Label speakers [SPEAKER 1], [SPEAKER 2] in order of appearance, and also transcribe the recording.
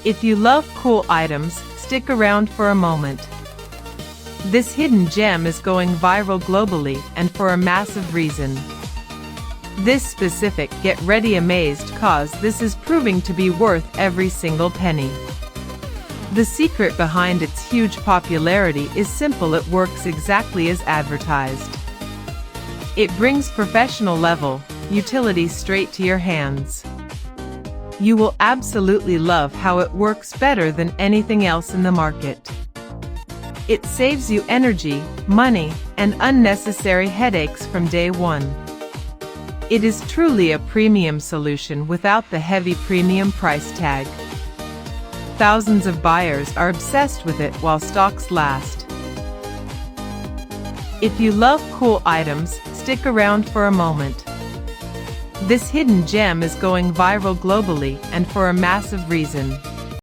[SPEAKER 1] If you love cool items, stick around for a moment. This hidden gem is going viral globally, and for a massive reason. This specific get ready amazed cause this is proving to be worth every single penny. The secret behind its huge popularity is simple: it works exactly as advertised. It brings professional level utility straight to your hands. You will absolutely love how it works better than anything else in the market. It saves you energy, money, and unnecessary headaches from day one. It is truly a premium solution without the heavy premium price tag. Thousands of buyers are obsessed with it while stocks last. If you love cool items, stick around for a moment. This hidden gem is going viral globally, and for a massive reason.